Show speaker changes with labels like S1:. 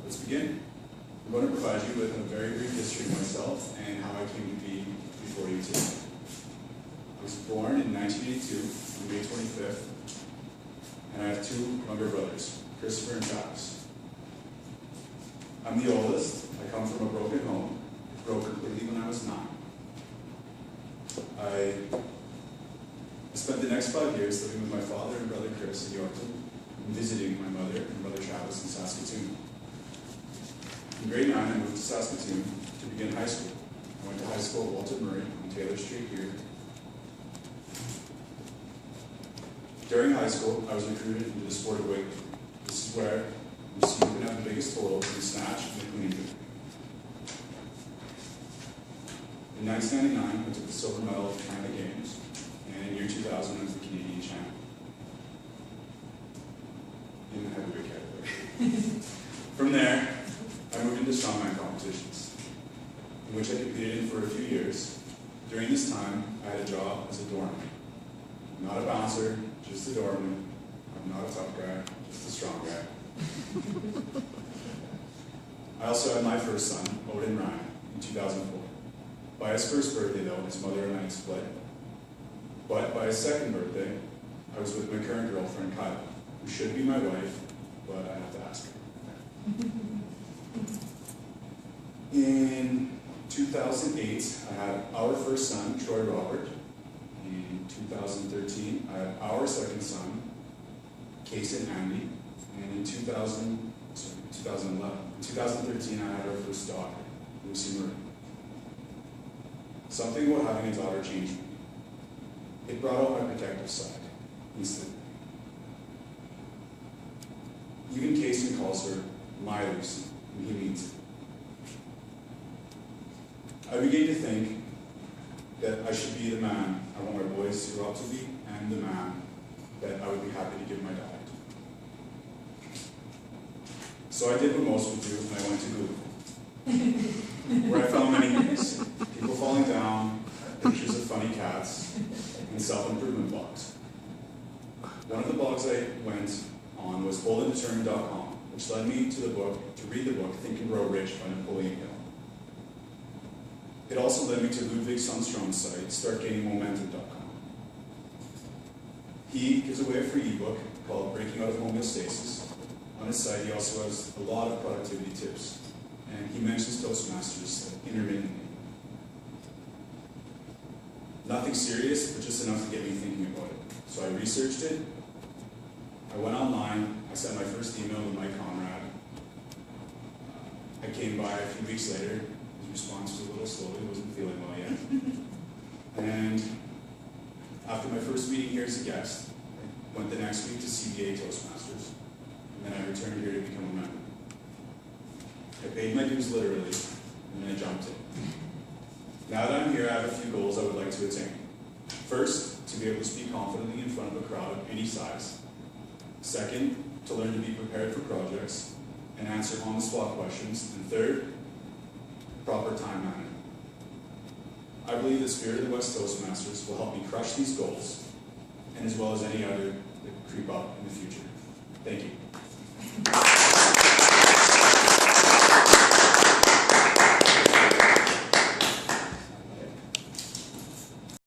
S1: Let's begin. I'm going to provide you with a very brief history of myself and how I came to be before you today. I was born in 1982 on May 25th, and I have two younger brothers, Christopher and Travis. I'm the oldest. I come from a broken home. It broke completely when I was 9. I spent the next 5 years living with my father and brother Chris in Yorkton and visiting my mother and brother Travis in Saskatoon. In grade 9, I moved to Saskatoon to begin high school. I went to high school at Walter Murray on Taylor Street here. During high school, I was recruited into the sport of weightlifting. This is where you see who can have the biggest total in the snatch and the clean group. In 1999, I took the silver medal at the Canada Games, and in year 2000, I was the Canadian champion in the heavyweight category. From there, I moved into strongman competitions, in which I competed in for a few years. During this time, I had a job as a doorman. Not a bouncer, just a doorman. I'm not a tough guy, just a strong guy. I also had my first son, Odin Ryan, in 2004. By his first birthday, though, his mother and I had split. But by his second birthday, I was with my current girlfriend, Kyla, who should be my wife, but I have to ask her. In 2008, I had our first son, Troy Robert. In 2013, I had our second son, Kason Andy. And in 2013, I had our first daughter, Lucy Marie. Something about having a daughter changed me. It brought out my protective side instantly. Even Kason calls her my Lucy, and he means it. I began to think that I should be the man I want my boys to grow up to be, and the man that I would be happy to give my daughter to. So I did what most would do, and I went to Google, where I found many things. People falling down, pictures of funny cats, and self-improvement blogs. One of the blogs I went on was boldanddetermined.com, which led me to read the book Think and Grow Rich by Napoleon Hill. It also led me to Ludwig Sundstrom's site, startgainingmomentum.com. He gives away a free ebook called Breaking Out of Homeostasis. On his site, he also has a lot of productivity tips, and he mentions Toastmasters intermittently. Nothing serious, but just enough to get me thinking about it. So I researched it, I went online, I sent my first email to Mike Conrad. I came by a few weeks later. His response was a little slow, he wasn't feeling well yet. And after my first meeting here as a guest, I went the next week to CBA Toastmasters, and then I returned here to become a member. I paid my dues literally, and then I jumped in. Now that I'm here, I have a few goals I would like to attain. First, to be able to speak confidently in front of a crowd of any size. Second, to learn to be prepared for projects and answer on-the-spot questions. And third, proper time management. I believe the Spirit of the West Toastmasters will help me crush these goals, and as well as any other that creep up in the future. Thank you.